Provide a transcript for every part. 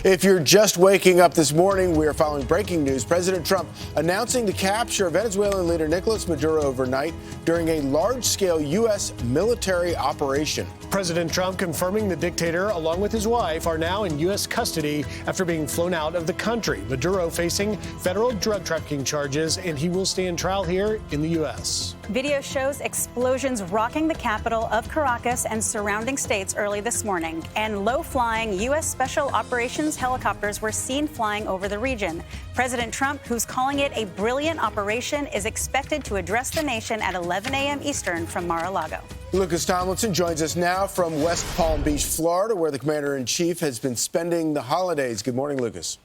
If you're just waking up this morning, we are following breaking news. President Trump announcing the capture of Venezuelan leader Nicolás Maduro overnight during a large-scale U.S. military operation. President Trump confirming the dictator, along with his wife, are now in U.S. custody after being flown out of the country. Maduro facing federal drug trafficking charges, and he will stand trial here in the U.S. Video shows explosions rocking the capital of Caracas and surrounding states early this morning, and low-flying U.S. Special Operations helicopters were seen flying over the region. President Trump, who's calling it a brilliant operation, is expected to address the nation at 11 a.m. Eastern from Mar-a-Lago. Lucas Tomlinson joins us now from West Palm Beach, Florida, where the commander-in-chief has been spending the holidays. Good morning, Lucas.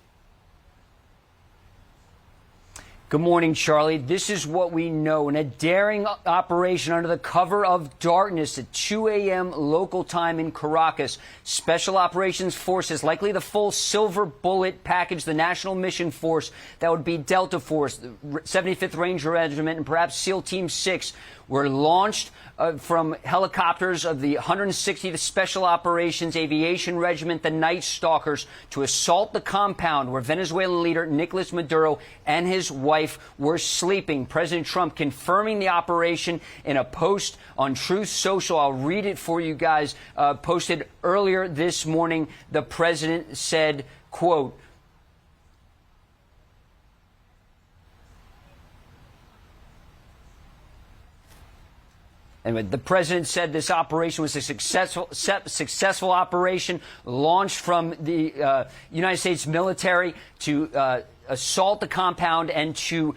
Good morning, Charlie. This is what we know. In a daring operation under the cover of darkness at 2 a.m. local time in Caracas, Special Operations Forces, likely the full Silver Bullet package, the National Mission Force, that would be Delta Force, the 75th Ranger Regiment, and perhaps SEAL Team 6, were launched from helicopters of the 160th Special Operations Aviation Regiment, the Night Stalkers, to assault the compound where Venezuelan leader Nicolás Maduro and his wife were sleeping. President Trump confirming the operation in a post on Truth Social. I'll read it for you guys. Posted earlier this morning, the president said, quote, anyway, the president said this operation was a successful operation launched from the United States military to assault the compound and to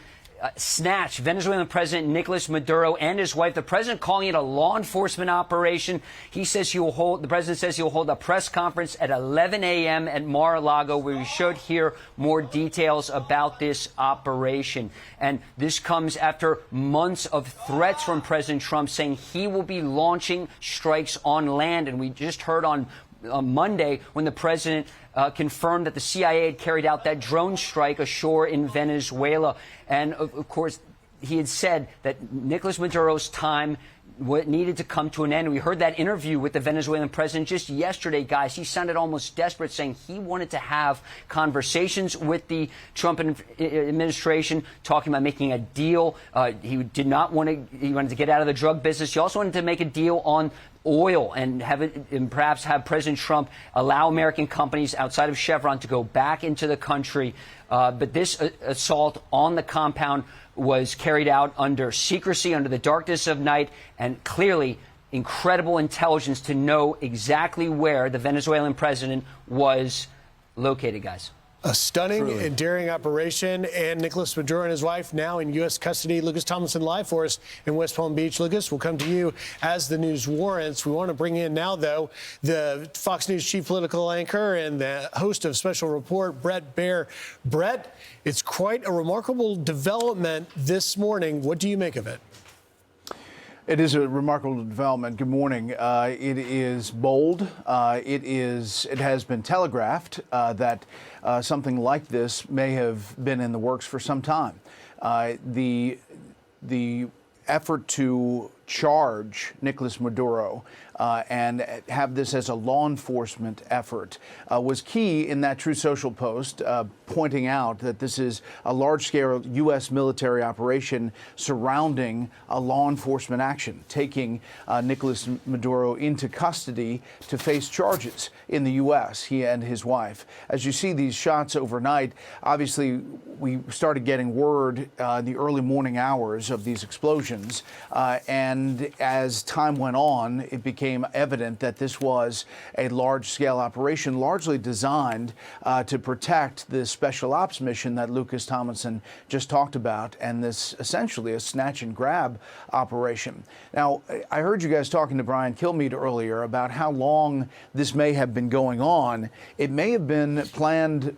snatch Venezuelan President Nicolás Maduro and his wife. The president calling it a law enforcement operation. The president says he'll hold a press conference at 11 a.m. at Mar-a-Lago, where we should hear more details about this operation. And this comes after months of threats from President Trump saying he will be launching strikes on land. And we just heard on Monday when the president confirmed that the CIA had carried out that drone strike ashore in Venezuela. And, of course, he had said that Nicolás Maduro's time needed to come to an end. We heard that interview with the Venezuelan president just yesterday, guys. He sounded almost desperate, saying he wanted to have conversations with the Trump administration, talking about making a deal. He wanted to get out of the drug business. He also wanted to make a deal on oil and perhaps have President Trump allow American companies outside of Chevron to go back into the country. But this assault on the compound was carried out under secrecy, under the darkness of night, and clearly incredible intelligence to know exactly where the Venezuelan president was located, guys. A stunning and daring operation, and Nicolás Maduro and his wife now in U.S. custody. Lucas Tomlinson live for us in West Palm Beach. Lucas, we'll come to you as the news warrants. We want to bring in now, though, the Fox News chief political anchor and the host of Special Report, Bret Baier. Bret, it's quite a remarkable development this morning. What do you make of it? It is a remarkable development. Good morning. It is bold. It has been telegraphed that something like this may have been in the works for some time. The effort to charge Nicolás Maduro and have this as a law enforcement effort was key in that True Social post, pointing out that this is a large-scale U.S. military operation surrounding a law enforcement action, taking Nicolás Maduro into custody to face charges in the U.S., he and his wife. As you see these shots overnight, obviously we started getting word in the early morning hours of these explosions, and as time went on, it became evident that this was a large-scale operation largely designed to protect the special ops mission that Lucas Tomlinson just talked about, and this essentially a snatch and grab operation. Now, I heard you guys talking to Brian Kilmeade earlier about how long this may have been going on. It may have been planned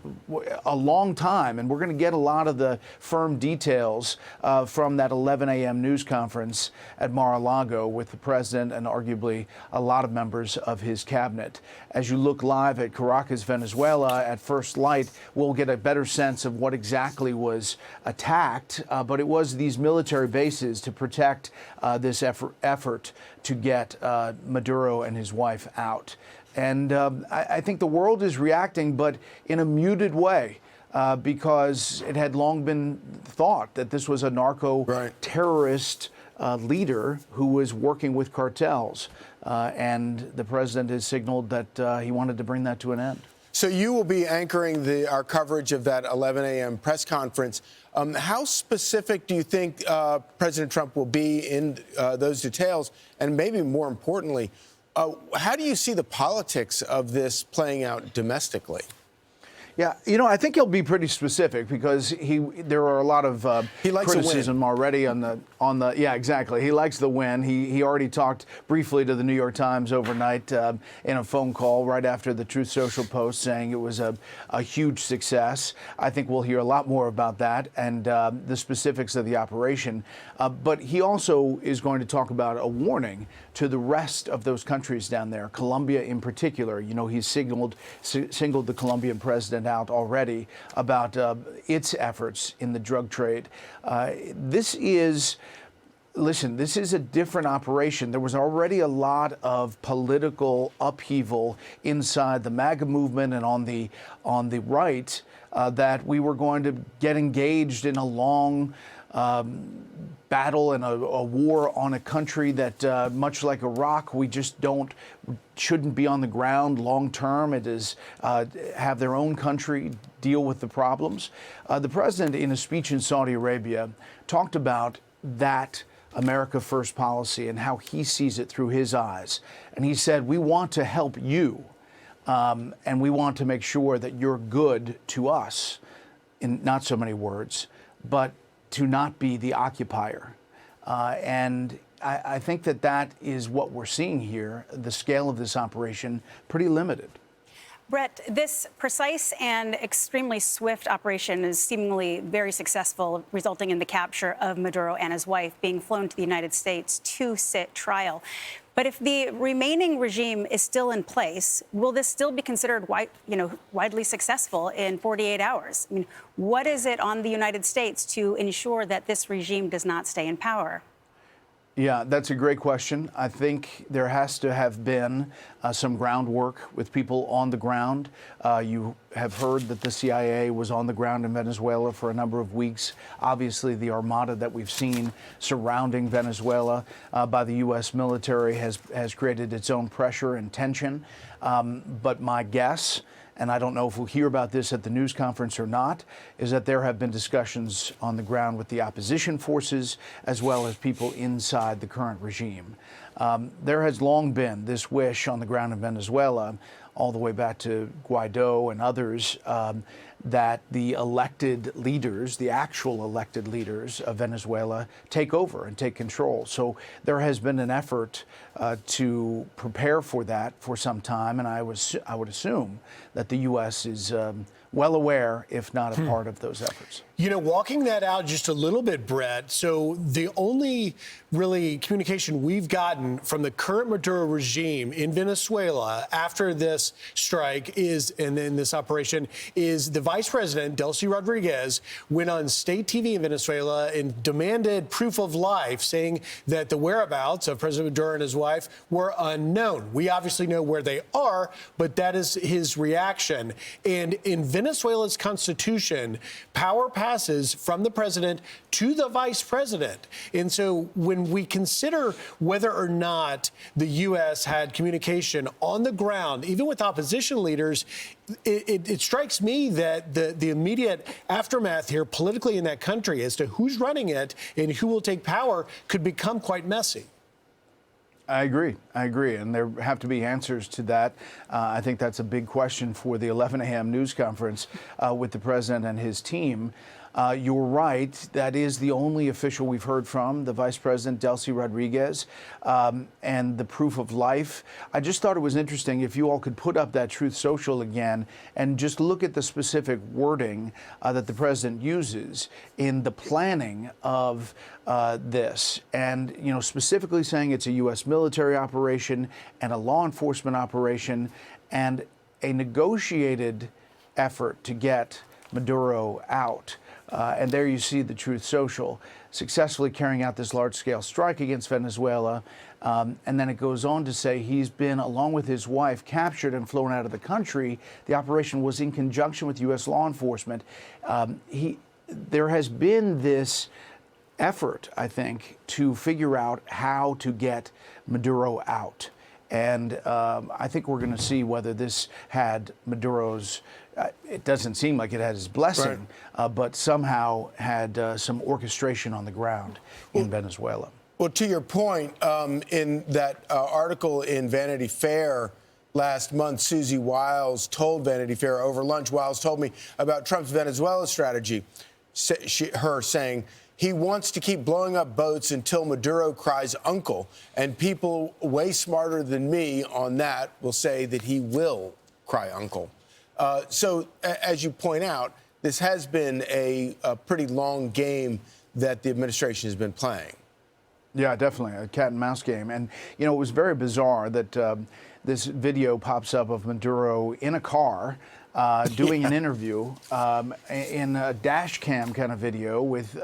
a long time, and we're going to get a lot of the firm details from that 11 a.m. news conference at Mar-a-Lago with the president and arguably a lot of members of his cabinet. As you look live at Caracas, Venezuela, at first light, we'll get a better sense of what exactly was attacked, but it was these military bases to protect this effort to get Maduro and his wife out. And I think the world is reacting, but in a muted way. Because it had long been thought that this was a narco-terrorist leader who was working with cartels. And the president has signaled that he wanted to bring that to an end. So you will be anchoring our coverage of that 11 a.m. press conference. How specific do you think President Trump will be in those details? And maybe more importantly, how do you see the politics of this playing out domestically? Yeah, I think he'll be pretty specific because there are a lot of criticism already on the yeah, exactly. He likes the win. He already talked briefly to the New York Times overnight in a phone call right after the Truth Social post, saying it was a huge success. I think we'll hear a lot more about that and the specifics of the operation. But he also is going to talk about a warning to the rest of those countries down there, Colombia in particular. He's singled the Colombian president out already about its efforts in the drug trade. This is a different operation. There was already a lot of political upheaval inside the MAGA movement and on the right that we were going to get engaged in a long battle and a war on a country that, much like Iraq, we just shouldn't be on the ground long term. It is have their own country deal with the problems. The president, in a speech in Saudi Arabia, talked about that America First policy and how he sees it through his eyes. And he said, we want to help you, and we want to make sure that you're good to us, in not so many words, but to not be the occupier. And I think that is what we're seeing here. The scale of this operation, pretty limited. Bret, this precise and extremely swift operation is seemingly very successful, resulting in the capture of Maduro and his wife being flown to the United States to sit trial. But if the remaining regime is still in place, will this still be considered widely successful in 48 hours? I mean, what is it on the United States to ensure that this regime does not stay in power? Yeah, that's a great question. I think there has to have been some groundwork with people on the ground. You have heard that the CIA was on the ground in Venezuela for a number of weeks. Obviously, the armada that we've seen surrounding Venezuela by the U.S. military has created its own pressure and tension. But my guess, and I don't know if we'll hear about this at the news conference or not, is that there have been discussions on the ground with the opposition forces as well as people inside the current regime. There has long been this wish on the ground in Venezuela, all the way back to Guaido and others, that the elected leaders, the actual elected leaders of Venezuela, take over and take control. So there has been an effort to prepare for that for some time, and I would assume that the U.S. is well aware, if not a part of those efforts. Walking that out just a little bit, Bret, so the only really communication we've gotten from the current Maduro regime in Venezuela after this strike and in this operation is the Vice President, Delcy Rodriguez, went on state TV in Venezuela and demanded proof of life, saying that the whereabouts of President Maduro and his wife were unknown. We obviously know where they are, but that is his reaction. And in Venezuela's constitution, power passes from the president to the vice president. And so when we consider whether or not the U.S. had communication on the ground, even with opposition leaders, it strikes me that the immediate aftermath here politically in that country as to who's running it and who will take power could become quite messy. I agree. And there have to be answers to that. I think that's a big question for the 11 a.m. news conference with the president and his team. You're right. That is the only official we've heard from, the Vice President, Delcy Rodriguez, and the proof of life. I just thought it was interesting if you all could put up that Truth Social again and just look at the specific wording that the president uses in the planning of this. And, specifically saying it's a U.S. military operation and a law enforcement operation and a negotiated effort to get Maduro out. And there you see the Truth Social successfully carrying out this large-scale strike against Venezuela. And then it goes on to say he's been, along with his wife, captured and flown out of the country. The operation was in conjunction with U.S. law enforcement. There has been this effort, I think, to figure out how to get Maduro out. And I think we're going to see whether this had Maduro's, it doesn't seem like it had his blessing, right, but somehow had some orchestration on the ground in Venezuela. Well, to your point, in that article in Vanity Fair last month, Susie Wiles told Vanity Fair over lunch, Wiles told me about Trump's Venezuela strategy, her saying, he wants to keep blowing up boats until Maduro cries uncle. And people way smarter than me on that will say that he will cry uncle. So, as you point out, this has been a pretty long game that the administration has been playing. Yeah, definitely, a cat and mouse game. And, you know, it was very bizarre that this video pops up of Maduro in a car doing an interview in a dash cam kind of video with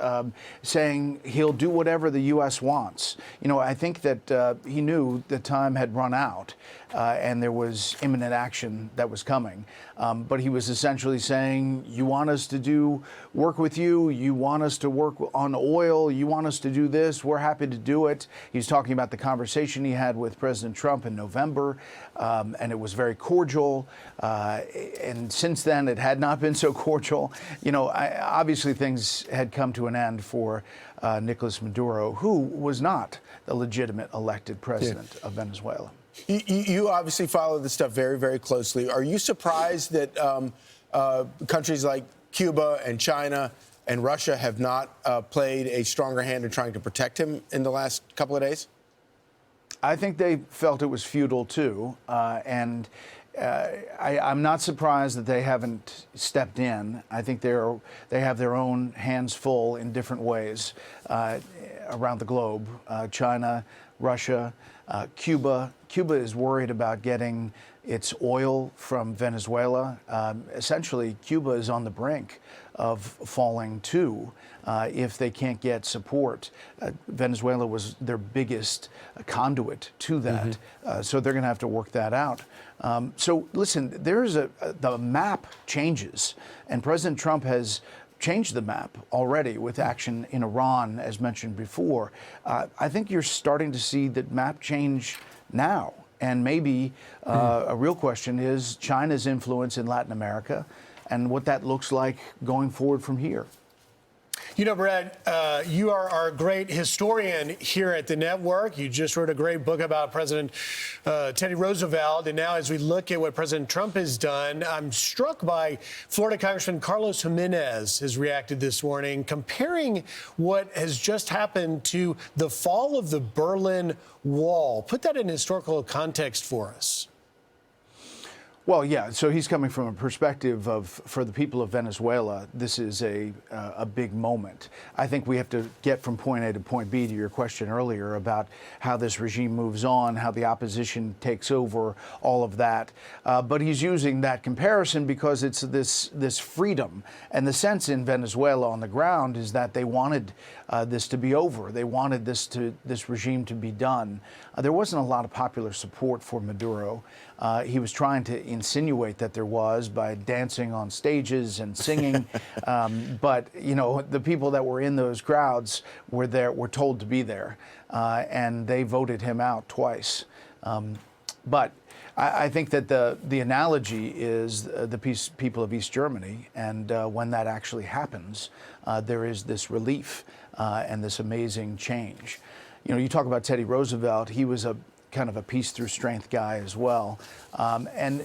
saying he'll do whatever the U.S. wants. You know, I think that he knew the time had run out and there was imminent action that was coming. But he was essentially saying, you want us to work with you, you want us to work on oil, you want us to do this, we're happy to do it. He's talking about the conversation he had with President Trump in November, and it was very cordial. And since then, it had not been so cordial. You know, obviously things had come to an end for Nicolás Maduro, who was not the legitimate elected president of Venezuela. You obviously follow this stuff very, very closely. Are you surprised that countries like Cuba and China and Russia have not played a stronger hand in trying to protect him in the last couple of days? I think they felt it was futile, too. I'm not surprised that they haven't stepped in. I think they have their own hands full in different ways around the globe. China, Russia, Cuba. Cuba is worried about getting its oil from Venezuela. Essentially, Cuba is on the brink of falling too if they can't get support. Venezuela was their biggest conduit to that, so they're going to have to work that out. So listen, the map changes, and President Trump has changed the map already with action in Iran, as mentioned before. I think you're starting to see that map change now. And maybe a real question is China's influence in Latin America and what that looks like going forward from here. You know, Bret, you are our great historian here at the network. You just wrote a great book about President Teddy Roosevelt. And now as we look at what President Trump has done, I'm struck by Florida Congressman Carlos Jimenez has reacted this morning, comparing what has just happened to the fall of the Berlin Wall. Put that in historical context for us. Well, yeah, so he's coming from a perspective of, for the people of Venezuela, this is a big moment. I think we have to get from point A to point B to your question earlier about how this regime moves on, how the opposition takes over, all of that. But he's using that comparison because it's this freedom. And the sense in Venezuela on the ground is that they wanted this to be over. They wanted this regime to be done. There wasn't a lot of popular support for Maduro. He was trying to insinuate that there was by dancing on stages and singing. But, you know, the people that were in those crowds were told to be there. And they voted him out twice. But I think that the analogy is the people of East Germany. And when that actually happens, there is this relief and this amazing change. You know, you talk about Teddy Roosevelt. He was a kind of a peace through strength guy as well. And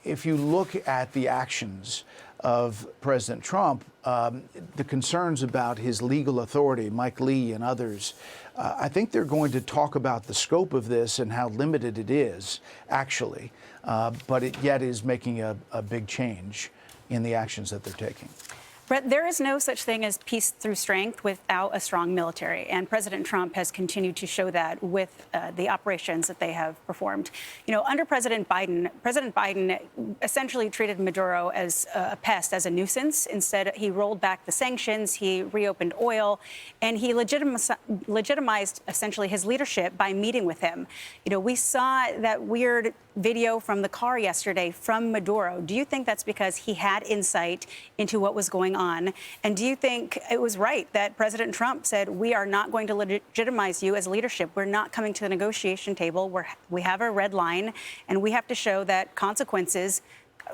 if you look at the actions of President Trump, the concerns about his legal authority, Mike Lee and others, I think they're going to talk about the scope of this and how limited it is, actually, but it yet is making a big change in the actions that they're taking. Bret, there is no such thing as peace through strength without a strong military, and President Trump has continued to show that with the operations that they have performed. You know, under President Biden essentially treated Maduro as a pest, as a nuisance. Instead, he rolled back the sanctions, he reopened oil, and he legitimized essentially his leadership by meeting with him. You know, we saw that weird video from the car yesterday from Maduro. Do you think that's because he had insight into what was going on? And do you think it was right that President Trump said, we are not going to legitimize you as leadership? We're not coming to the negotiation table. We have a red line, and we have to show that consequences,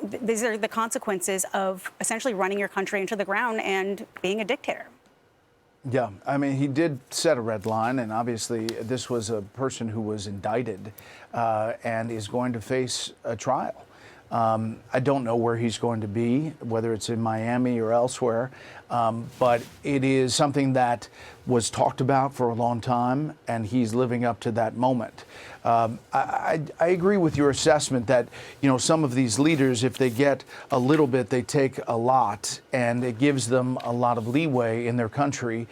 these are the consequences of essentially running your country into the ground and being a dictator. Yeah, I mean, he did set a red line, and obviously this was a person who was indicted and is going to face a trial. I don't know where he's going to be, whether it's in Miami or elsewhere, but it is something that was talked about for a long time, and he's living up to that moment. I agree with your assessment that, you know, some of these leaders, if they get a little bit, they take a lot, and it gives them a lot of leeway in their country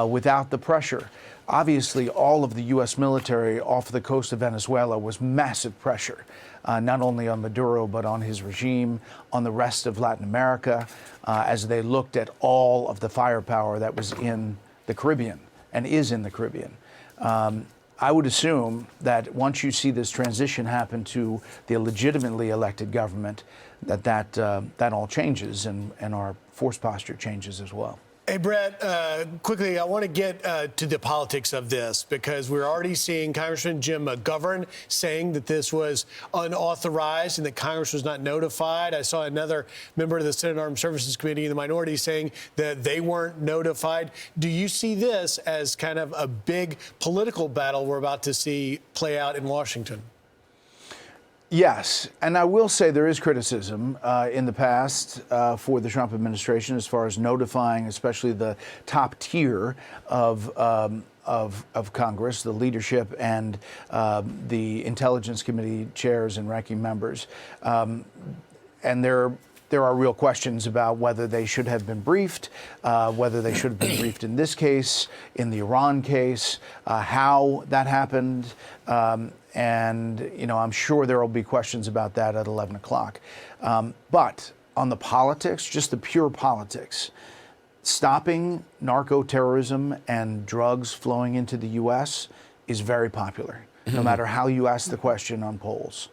without the pressure. Obviously, all of the U.S. military off the coast of Venezuela was massive pressure, not only on Maduro, but on his regime, on the rest of Latin America, as they looked at all of the firepower that was in the Caribbean and is in the Caribbean. I would assume that once you see this transition happen to the legitimately elected government, that all changes and our force posture changes as well. Hey, Bret, quickly, I want to get to the politics of this, because we're already seeing Congressman Jim McGovern saying that this was unauthorized and that Congress was not notified. I saw another member of the Senate Armed Services Committee in the minority saying that they weren't notified. Do you see this as kind of a big political battle we're about to see play out in Washington? Yes, and I will say there is criticism in the past for the Trump administration as far as notifying, especially the top tier of Congress, the leadership and the Intelligence Committee chairs and ranking members, and there are real questions about whether they should have been briefed, whether they should have been briefed in this case, in the Iran case, how that happened. And, you know, I'm sure there will be questions about that at 11 o'clock. But on the politics, just the pure politics, stopping narco-terrorism and drugs flowing into the U.S. is very popular, no matter how you ask the question on polls.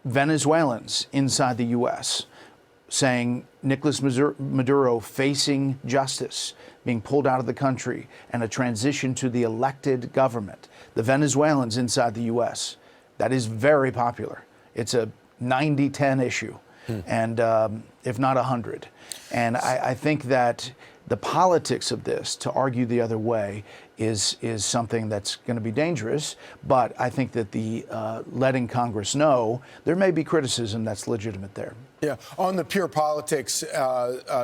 Venezuelans inside the U.S. saying Nicolás Maduro facing justice, being pulled out of the country, and a transition to the elected government. The Venezuelans inside the U.S., that is very popular. It's a 90-10 issue, and if not 100. And I think that the politics of this, to argue the other way, is something that's going to be dangerous. But I think that the letting Congress know, there may be criticism that's legitimate there. Yeah, on the pure politics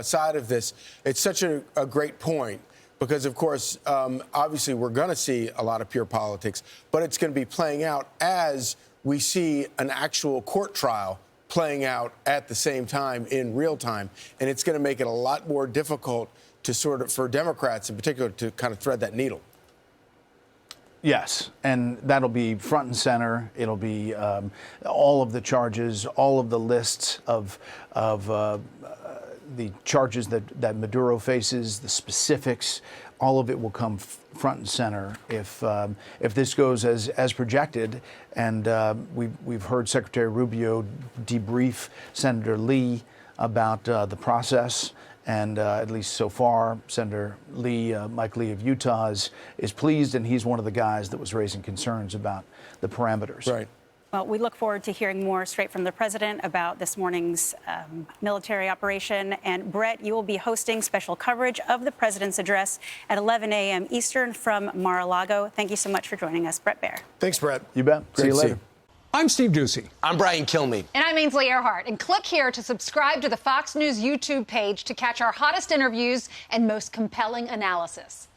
side of this, it's such a great point. Because, of course, obviously we're going to see a lot of pure politics, but it's going to be playing out as we see an actual court trial playing out at the same time in real time. And it's going to make it a lot more difficult to for Democrats in particular to kind of thread that needle. Yes, and that'll be front and center. It'll be all of the charges, all of the lists of the charges that Maduro faces, the specifics, all of it will come front and center if this goes as projected. And we've heard Secretary Rubio debrief Senator Lee about the process. And at least so far, Senator Lee, Mike Lee of Utah, is pleased, and he's one of the guys that was raising concerns about the parameters. Right. Well, we look forward to hearing more straight from the president about this morning's military operation. And Bret, you will be hosting special coverage of the president's address at 11 a.m. Eastern from Mar-a-Lago. Thank you so much for joining us, Bret Baier. Thanks, Bret. You bet. See you later. I'm Steve Doocy. I'm Brian Kilmeade. And I'm Ainsley Earhart. And click here to subscribe to the Fox News YouTube page to catch our hottest interviews and most compelling analysis.